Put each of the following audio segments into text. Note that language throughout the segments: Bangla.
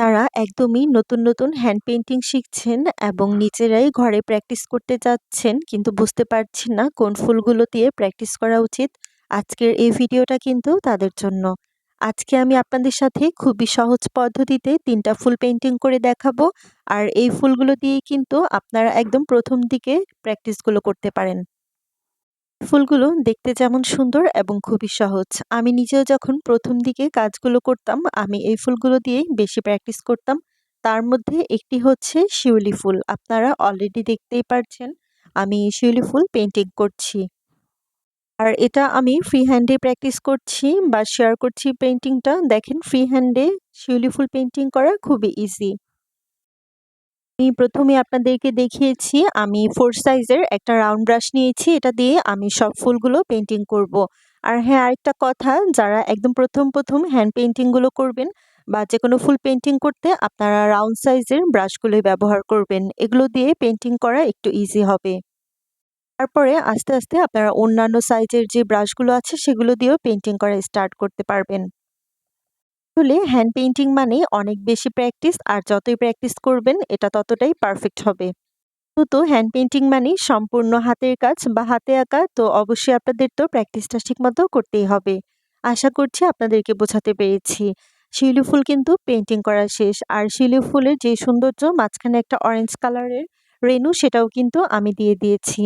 তারা একদমই নতুন হ্যান্ড পেইন্টিং শিখছেন এবং নিজেরাই ঘরে প্র্যাকটিস করতে যাচ্ছেন কিন্তু বুঝতে পারছেন না কোন ফুলগুলো দিয়ে প্র্যাকটিস করা উচিত। আজকের এই ভিডিওটা কিন্তু তাদের জন্য। আজকে আমি আপনাদের সাথে খুবই সহজ পদ্ধতিতে ৩টা ফুল পেইন্টিং করে দেখাবো। আর এই ফুলগুলো দিয়েই কিন্তু আপনারা একদম প্রথম দিকে প্র্যাকটিসগুলো করতে পারেন। ফুলগুলো দেখতে যেমন সুন্দর এবং খুবই সহজ। আমি নিজেও যখন প্রথম দিকে কাজগুলো করতাম, আমি এই ফুলগুলো দিয়েই বেশি প্র্যাকটিস করতাম। তার মধ্যে একটি হচ্ছে শিউলি ফুল। আপনারা অলরেডি দেখতেই পারছেন, আমি শিউলি ফুল পেইন্টিং করছি। আর এটা আমি ফ্রি হ্যান্ডে প্র্যাকটিস করছি বা শেয়ার করছি পেইন্টিংটা। দেখেন ফ্রি হ্যান্ডে শিউলি ফুল পেইন্টিং করা খুবই ইজি। আমি প্রথমে আপনাদেরকে দেখিয়েছি আমি 4 সাইজের একটা রাউন্ড ব্রাশ নিয়েছি। এটা দিয়ে আমি সব ফুলগুলো পেইন্টিং করব। আর হ্যাঁ, আরেকটা কথা, যারা একদম প্রথম হ্যান্ড পেইন্টিং গুলো করবেন বা যেকোনো ফুল পেইন্টিং করতে আপনারা রাউন্ড সাইজের ব্রাশগুলোই ব্যবহার করবেন। এগুলো দিয়ে পেইন্টিং করা একটু ইজি হবে। তারপরে আস্তে আপনারা অন্যান্য সাইজের যে ব্রাশগুলো আছে সেগুলো দিয়েও পেইন্টিং করা স্টার্ট করতে পারবেন। আসলে হ্যান্ড পেইন্টিং মানে অনেক বেশি প্র্যাকটিস, আর যতই প্র্যাকটিস করবেন এটা ততটাই পারফেক্ট হবে। তো হ্যান্ড পেইন্টিং মানে সম্পূর্ণ হাতের কাজ বা হাতে আঁকা, তো অবশ্যই আপনাদের তো প্র্যাকটিসটা ঠিকমতো করতেই হবে। আশা করছি আপনাদেরকে বোঝাতে পেরেছি। শিউলি ফুল কিন্তু পেইন্টিং করা শেষ, আর শিউলি ফুলের যে সৌন্দর্য মাঝখানে একটা অরেঞ্জ কালারের রেণু, সেটাও কিন্তু আমি দিয়ে দিয়েছি।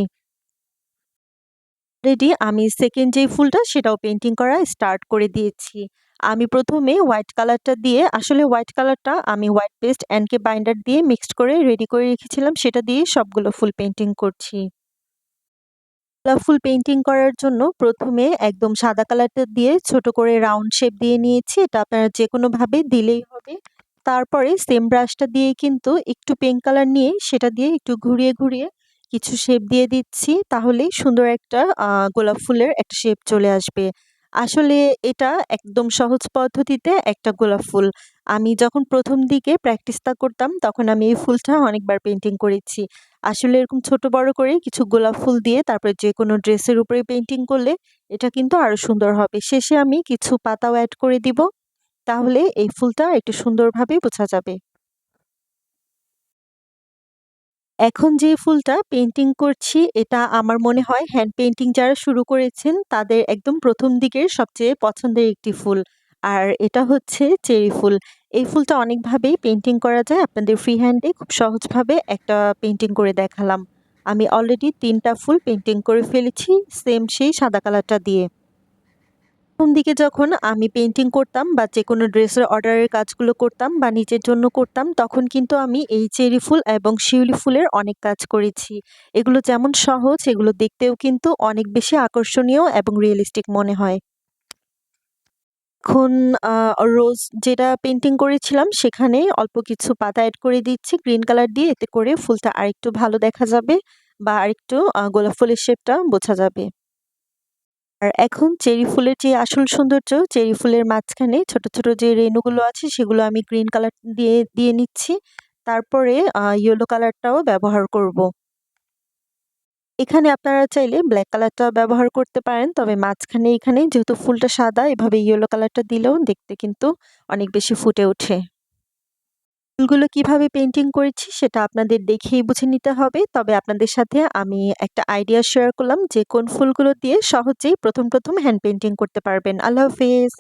অলরেডি আমি সেকেন্ড যে ফুলটা সেটাও পেইন্টিং করা স্টার্ট করে দিয়েছি। আমি প্রথমে হোয়াইট কালারটা দিয়ে, আসলে হোয়াইট কালারটা আমি হোয়াইট পেস্ট এনকে বাইন্ডার দিয়ে মিক্সড করে রেডি করে রেখেছিলাম, সেটা দিয়ে সবগুলো ফুল পেইন্টিং করছি। গোলাপ ফুল পেইন্টিং করার জন্য প্রথমে একদম সাদা কালারটা দিয়ে ছোট করে রাউন্ড শেপ দিয়ে নিয়েছি। এটা আপনারা যেকোনোভাবে দিলেই হবে। তারপরে সেম ব্রাশটা দিয়ে কিন্তু একটু পিঙ্ক কালার নিয়ে সেটা দিয়ে একটু ঘুরিয়ে কিছু শেপ দিয়ে দিচ্ছি। তাহলেই সুন্দর একটা গোলাপ ফুলের একটা শেপ চলে আসবে। আসলে এটা একদম সহজ পদ্ধতিতে একটা গোলাপ ফুল। আমি যখন প্রথম দিকে প্র্যাকটিসটা করতাম তখন আমি এই ফুলটা অনেকবার পেইন্টিং করেছি। আসলে এরকম ছোট বড় করে কিছু গোলাপ ফুল দিয়ে তারপরে যেকোনো ড্রেসের উপরে পেইন্টিং করলে এটা কিন্তু আরো সুন্দর হবে। শেষে আমি কিছু পাতাও এড করে দিব। তাহলে এই ফুলটা একটু সুন্দরভাবে বোঝা যাবে। এখন যে ফুলটা পেইন্টিং করছি এটা আমার মনে হয় হ্যান্ড পেইন্টিং যারা শুরু করেছেন তাদের একদম প্রথম দিকের সবচেয়ে পছন্দের একটি ফুল। আর এটা হচ্ছে চেরি ফুল। এই ফুলটা অনেকভাবেই পেইন্টিং করা যায়। আপনাদের ফ্রি হ্যান্ডে খুব সহজভাবে একটা পেইন্টিং করে দেখালাম। আমি অলরেডি ৩টা ফুল পেইন্টিং করে ফেলেছি সেম সেই সাদা কালারটা দিয়ে। প্রথম দিকে যখন আমি পেইন্টিং করতাম বা যেকোনো ড্রেসের অর্ডারের কাজগুলো করতাম বা নিজের জন্য করতাম, তখন কিন্তু আমি এই চেরি ফুল এবং শিউলি ফুলের অনেক কাজ করেছি। এগুলো যেমন সহজ, এগুলো দেখতেও কিন্তু অনেক বেশি আকর্ষণীয় এবং রিয়েলিস্টিক মনে হয়। এখন রোজ যেটা পেইন্টিং করেছিলাম সেখানে অল্প কিছু পাতা এড করে দিচ্ছি গ্রিন কালার দিয়ে, এতে করে ফুলটা আরেকটু ভালো দেখা যাবে বা আরেকটু গোলাপ ফুলের শেপটা বোঝা যাবে। আর এখন চেরি ফুলের যে আসল সৌন্দর্য, চেরি ফুলের মাঝখানে ছোট যে রেণুগুলো আছে সেগুলো আমি গ্রিন কালার দিয়ে নিচ্ছি। তারপরে ইয়েলো কালারটাও ব্যবহার করব। এখানে আপনারা চাইলে ব্ল্যাক কালারটাও ব্যবহার করতে পারেন। তবে মাঝখানে এখানে যেহেতু ফুলটা সাদা, এভাবে ইয়েলো কালারটা দিলেও দেখতে কিন্তু অনেক বেশি ফুটে ওঠে। ফুলগুলো কিভাবে পেইন্টিং করেছি সেটা আপনাদের দেখেই বুঝে নিতে হবে। তবে আপনাদের সাথে আমি একটা আইডিয়া শেয়ার করলাম যে কোন ফুলগুলো দিয়ে সহজেই প্রথম হ্যান্ড পেইন্টিং করতে পারবেন। আল্লাহ হাফেজ।